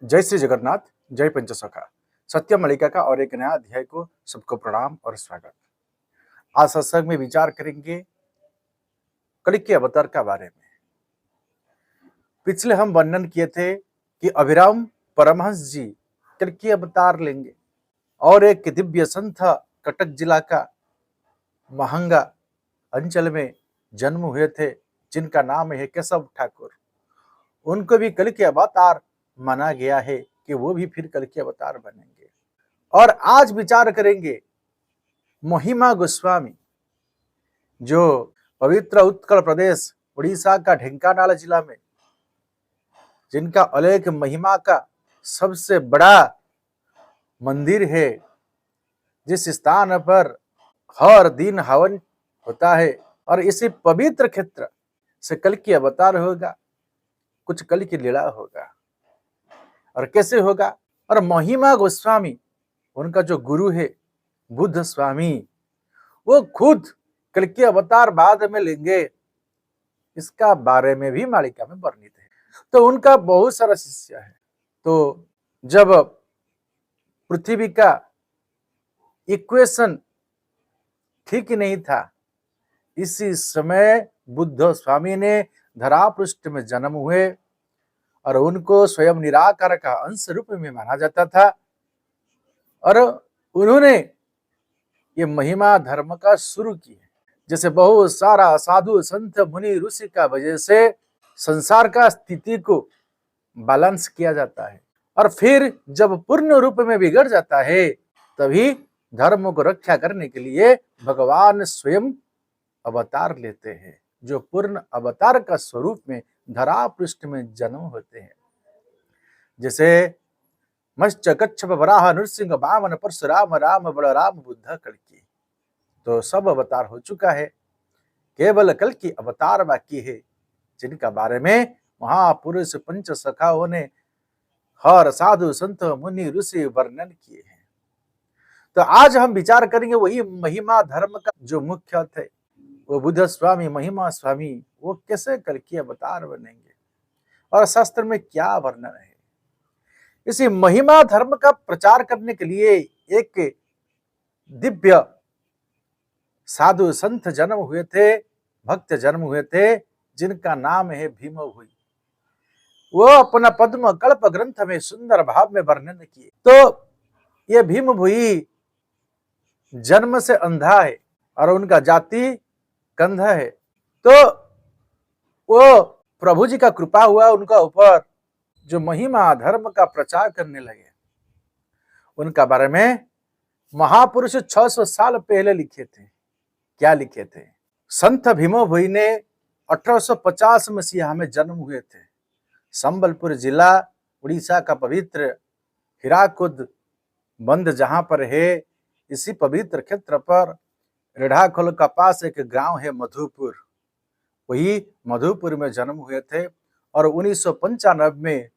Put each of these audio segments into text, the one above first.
जय श्री जगन्नाथ, जय पंचसखा। सत्य मलिका का और एक नया अध्याय को सबको प्रणाम और स्वागत। आज सत्संग में विचार करेंगे कल के अवतार का बारे में। पिछले हम वर्णन किए थे कि अभिराम परमहंस जी कल के अवतार लेंगे और एक दिव्य संत कटक जिला का महंगा अंचल में जन्म हुए थे, जिनका नाम है केशव ठाकुर। उनको भी कल के अवतार माना गया है कि वो भी फिर कल के अवतार बनेंगे। और आज विचार करेंगे महिमा गोस्वामी, जो पवित्र उत्कल प्रदेश उड़ीसा का ढेंकानाल जिला में, जिनका अलौकिक महिमा का सबसे बड़ा मंदिर है, जिस स्थान पर हर दिन हवन होता है। और इसी पवित्र क्षेत्र से कल की अवतार होगा, कुछ कल की लीला होगा। और कैसे होगा? और महिमा गोस्वामी, उनका जो गुरु है बुद्ध स्वामी, वो खुद कल के अवतार बाद में लेंगे, इसका बारे में भी मालिका में वर्णित है। तो उनका बहुत सारा शिष्य है। तो जब पृथ्वी का इक्वेशन ठीक नहीं था, इसी समय बुद्ध स्वामी ने धरा पृष्ठ में जन्म हुए और उनको स्वयं निराकार का अंश रूप में माना जाता था। और उन्होंने ये महिमा धर्म का शुरू किया। जैसे बहुत सारा साधु संत मुनि ऋषि का वजह से संसार का स्थिति को बैलेंस किया जाता है, और फिर जब पूर्ण रूप में बिगड़ जाता है, तभी धर्म को रक्षा करने के लिए भगवान स्वयं अवतार लेते हैं, जो पूर्ण अवतार का स्वरूप में धरा पृष्ठ में जन्म होते हैं। जैसे मत्स्य कच्छप वराह नृसिंह वामन परशुराम राम बलराम बुद्ध कल्कि, तो सब अवतार हो चुका है, केवल कल की अवतार बाकी है, जिनका बारे में महापुरुष पंच सखाओं ने हर साधु संत मुनि ऋषि वर्णन किए हैं। तो आज हम विचार करेंगे वही महिमा धर्म का जो मुख्य अर्थ है, वो बुद्ध स्वामी महिमा स्वामी वो कैसे कल की अवतार बनेंगे और शास्त्र में क्या वर्णन है। इसी महिमा धर्म का प्रचार करने के लिए एक दिव्य साधु संत जन्म हुए थे, भक्त जन्म हुए थे, जिनका नाम है भीम भोई। वो अपना पद्म कल्प ग्रंथ में सुंदर भाव में वर्णन किए। तो ये भीम भोई जन्म से अंधा है और उनका जाति कंधा है। तो वो प्रभु जी का कृपा हुआ उनका ऊपर, जो महिमा धर्म का प्रचार करने लगे। उनका बारे में महापुरुष 600 साल पहले लिखे थे। क्या लिखे थे? संत भीम भोई ने 1850 मसीहा में जन्म हुए थे। संबलपुर जिला उड़ीसा का पवित्र हीराकुद बंद जहां पर है, इसी पवित्र क्षेत्र पर रेढ़ाखोल का पास एक गांव है मधुपुर, वही मधुपुर में जन्म हुए थे। और 1995 में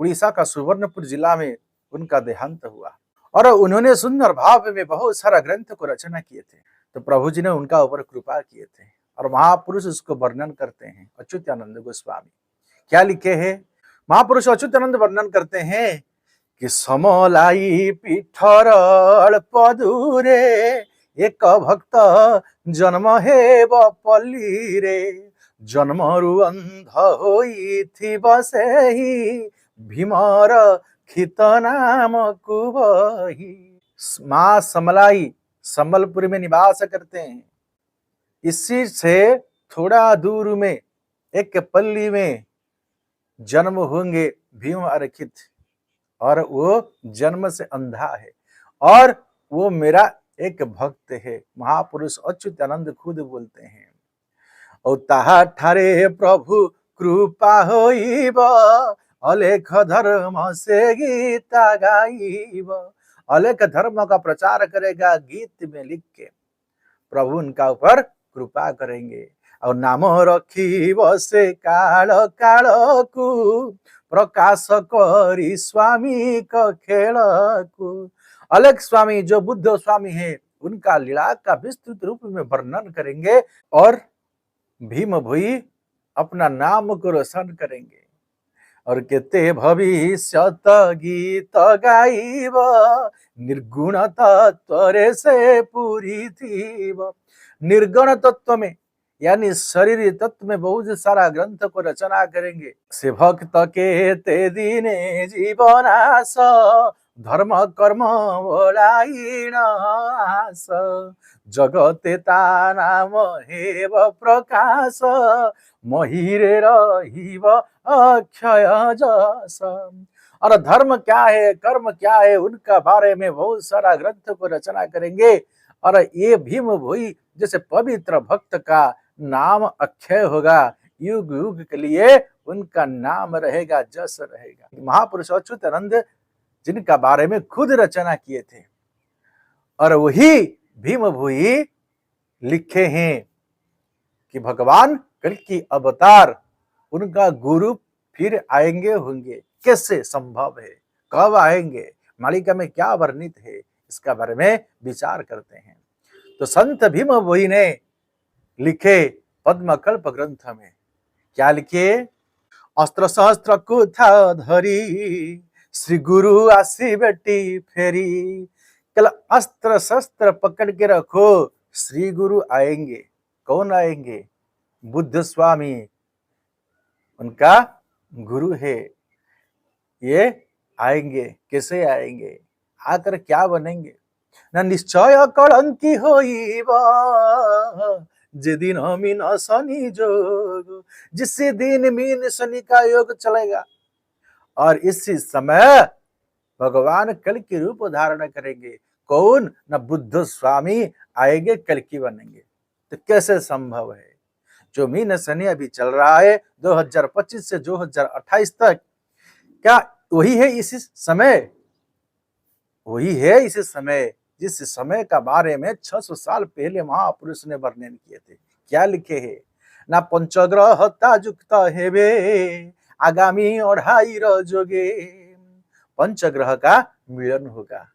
उड़ीसा का सुवर्णपुर जिला में उनका देहांत हुआ। और उन्होंने सुंदर भाव में बहुत सारा ग्रंथ को रचना किए थे। तो प्रभु जी ने उनका ऊपर कृपा किए थे, और महापुरुष उसको वर्णन करते हैं। अच्युतानंद गोस्वामी क्या लिखे हैं? महापुरुष अच्युतानंद वर्णन करते हैं कि समलाई पीठर पदुरे एक भक्त जन्म हेब पल्ली रे, जन्मरु अंध होई बसेही भीमर खित नाम कुबही। मां समलाई संबलपुर में निवास करते हैं। इसी से थोड़ा दूर में एक पल्ली में जन्म होंगे भीम अर्खित, और वो जन्म से अंधा है, और वो मेरा एक भक्त है। महापुरुष अच्युतानंद खुद बोलते हैं, ओ ताहा ठारे प्रभु कृपा होइब, अलेख धर्म से गीता गाइब। अलेख धर्म का प्रचार करेगा गीत में लिख के, प्रभु उनका ऊपर कृपा करेंगे। और नाम रखी बसे काल काल को, प्रकाश करी स्वामी का खेल को। अलग स्वामी जो बुद्ध स्वामी है, उनका लीला का विस्तृत रूप में वर्णन करेंगे, और भीम भोई अपना नाम को रोशन करेंगे। और केते भविष्यत गीत गाइब निर्गुण तत्व से पूरी थीब। निर्गुण तत्व में यानी शरीर तत्व में बहुत सारा ग्रंथ को रचना करेंगे। से भक्त के ते दीने जीवनास धर्म कर्म बोलाइण आस जगते ता नाम हेव प्रकाश महिरे रहिब अक्षय जस। और धर्म क्या है, कर्म क्या है, उनका बारे में बहुत सारा ग्रंथ को रचना करेंगे। और ये भीम भोई जैसे पवित्र भक्त का नाम अक्षय होगा, युग युग के लिए उनका नाम रहेगा, जस रहेगा। महापुरुष अच्युतानंद जिनका बारे में खुद रचना किए थे, और वही भीम भोई लिखे हैं कि भगवान कल्कि अवतार उनका गुरु फिर आएंगे होंगे। कैसे संभव है, कब आएंगे, मालिका में क्या वर्णित है, इसका बारे में विचार करते हैं। तो संत भीम भोई ने लिखे पद्मकल्प ग्रंथ में क्या लिखे? अस्त्र शस्त्र कुथा धरी श्री गुरु आसी बेटी फेरी। कल अस्त्र शस्त्र पकड़ के रखो, श्री गुरु आएंगे। कौन आएंगे? बुद्ध स्वामी उनका गुरु है, ये आएंगे। कैसे आएंगे, आकर क्या बनेंगे? ना निश्चय कलंकी होइबा जिदिन मीन शनि जोग। जिस दिन मीन शनि का योग चलेगा और इसी समय भगवान कल की रूप धारण करेंगे। कौन? ना बुद्ध स्वामी आएंगे, कल की बनेंगे। तो कैसे संभव है? जो मीन शनि अभी चल रहा है 2025 से 2028 तक, क्या वही है इसी समय? वही है इसी समय, जिस समय का बारे में 600 साल पहले महापुरुष ने वर्णन किए थे। क्या लिखे हैं? ना पंचग्रह युक्त हेबे आगामी 2.5 जोगे। पंचग्रह का मिलन होगा।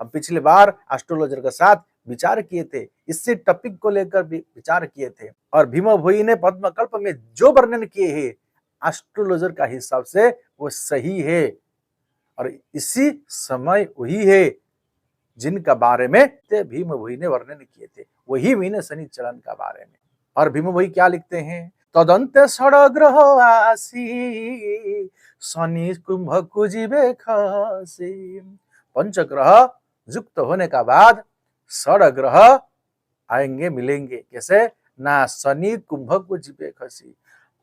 हम पिछले बार एस्ट्रोलॉजर के साथ विचार किए थे, इसी टॉपिक को लेकर भी विचार किए थे। और भीम भोई ने पद्मकल्प में जो वर्णन किए हैं एस्ट्रोलॉजर का हिसाब से वो सही है, और इसी समय वही है जिनका बारे में भीम भोई ने वर्णन किए थे, वही मीन शनि चलन का बारे में। और भीम भोई क्या लिखते हैं? तदंत षड्ग्रह आसी शनि कुंभ कुजिबे खासी। पंचग्रह युक्त होने का बाद षड्ग्रह आएंगे, मिलेंगे। कैसे? ना शनि कुंभ कुजिबे खसी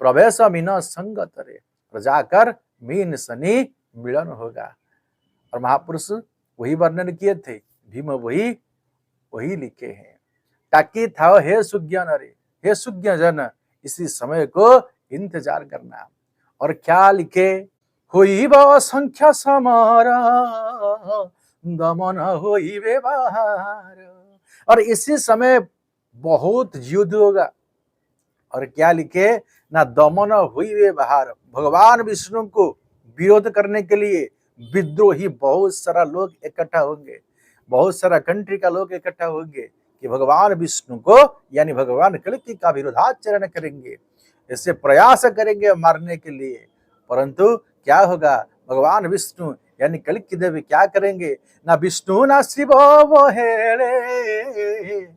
प्रवेश मीन संगत रे, जाकर मीन शनि मिलन होगा। और महापुरुष वही वर्णन किए थे, भीम वही लिखे हैं। ताकि था हे सुज्ञान रे, हे सुज्ञ जन, इसी समय को इंतजार करना। और क्या लिखे? होइब संख्या समारा दमन होइबे बाहर। और इसी समय बहुत युद्ध होगा। और क्या लिखे? ना दमन हुई बाहर, भगवान विष्णु को विरोध करने के लिए विद्रोही बहुत सारा लोग इकट्ठा होंगे, बहुत सारा कंट्री का लोग इकट्ठा होंगे कि भगवान विष्णु को यानी भगवान कल्कि का विरोधाचरण करेंगे, ऐसे प्रयास करेंगे मारने के लिए। परंतु क्या होगा? भगवान विष्णु यानी कल्कि देवी क्या करेंगे? ना विष्णु ना शिव हेले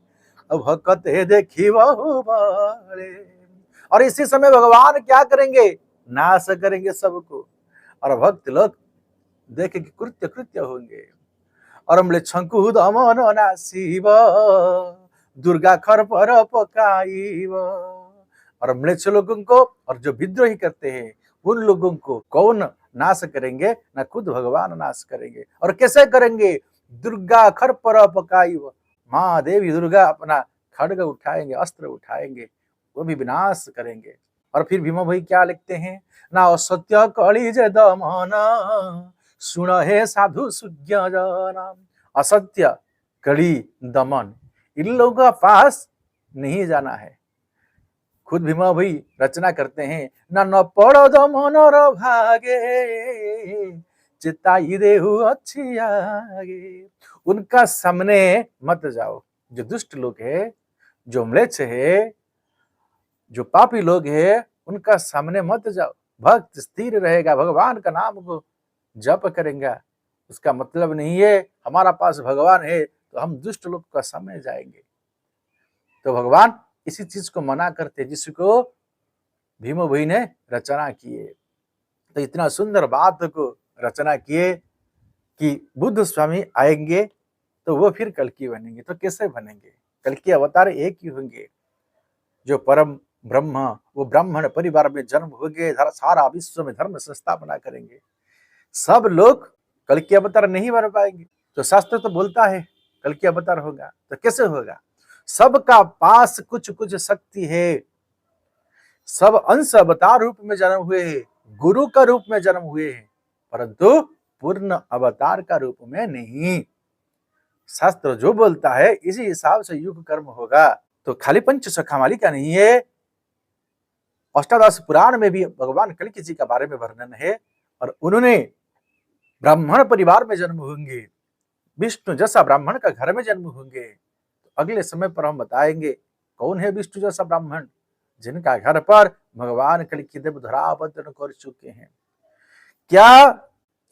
भक्त देखी बहु बड़े। और इसी समय भगवान क्या करेंगे? नाश करेंगे सबको, और भक्त लोग देख के कृत्य कृत्य होंगे। और म्लेच्छंकु दमन नाशिव दुर्गा खर पर पकाइव। और म्लेच्छ लोगों को और जो विद्रोही करते हैं उन लोगों को कौन नाश करेंगे? ना खुद भगवान नाश करेंगे। और कैसे करेंगे? दुर्गा खर पर पकाइव, माँ देवी दुर्गा अपना खड्ग उठाएंगे, अस्त्र उठाएंगे, वो भी विनाश करेंगे। और फिर भीम भोई क्या लिखते हैं? ना असत्य कली जे दमन सुन हे साधु सुज्ञ जना। असत्य कली दमन इन लोगों का पास नहीं जाना है। खुद भीम भोई रचना करते हैं, ना न पड़ दमन र भागे चिताई देहु अच्छी आगे। उनका सामने मत जाओ। जो दुष्ट लोग है, जो म्लेच्छ है, जो पापी लोग है, उनका सामने मत जाओ। भक्त स्थिर रहेगा, भगवान का नाम को जप करेंगे, उसका मतलब नहीं है हमारा पास भगवान है तो हम दुष्ट लोग का समय जाएंगे। तो भगवान इसी चीज को मना करते जिसको भीमो भई ने रचना किए। तो इतना सुंदर बात को रचना किए कि बुद्ध स्वामी आएंगे तो वो फिर कल्कि बनेंगे। तो कैसे बनेंगे? कल्कि अवतार एक ही होंगे, जो परम ब्रह्म, वो ब्राह्मण परिवार में जन्म होंगे, सारा विश्व में धर्म संस्थापना करेंगे। सब लोग कल्कि अवतार नहीं बन पाएंगे। तो शास्त्र तो बोलता है कल्कि अवतार होगा, तो कैसे होगा? सबका पास कुछ कुछ शक्ति है, सब अंश अवतार रूप में जन्म हुए हैं, गुरु का रूप में जन्म हुए हैं, परंतु पूर्ण अवतार का रूप में नहीं। शास्त्र जो बोलता है इसी हिसाब से युग कर्म होगा। तो खाली पंच सखा मालिका नहीं है, अष्टादश पुराण में भी भगवान कल्कि जी का बारे में वर्णन है, और उन्होंने ब्राह्मण परिवार में जन्म होंगे, विष्णु जैसा ब्राह्मण का घर में जन्म होंगे। तो अगले समय पर हम बताएंगे कौन है विष्णु जैसा ब्राह्मण, जिनका घर पर भगवान कल्कि देव धरावतरण कर चुके हैं। क्या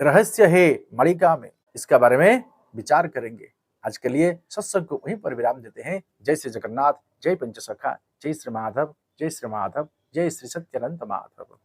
रहस्य है मालिका में, इसका बारे में विचार करेंगे। आज के लिए सत्संग को वहीं पर विराम देते हैं। जय श्री जगन्नाथ, जय पंचसखा, जय श्री माधव, जय श्री माधव, जय श्री सत्यानंद माधव।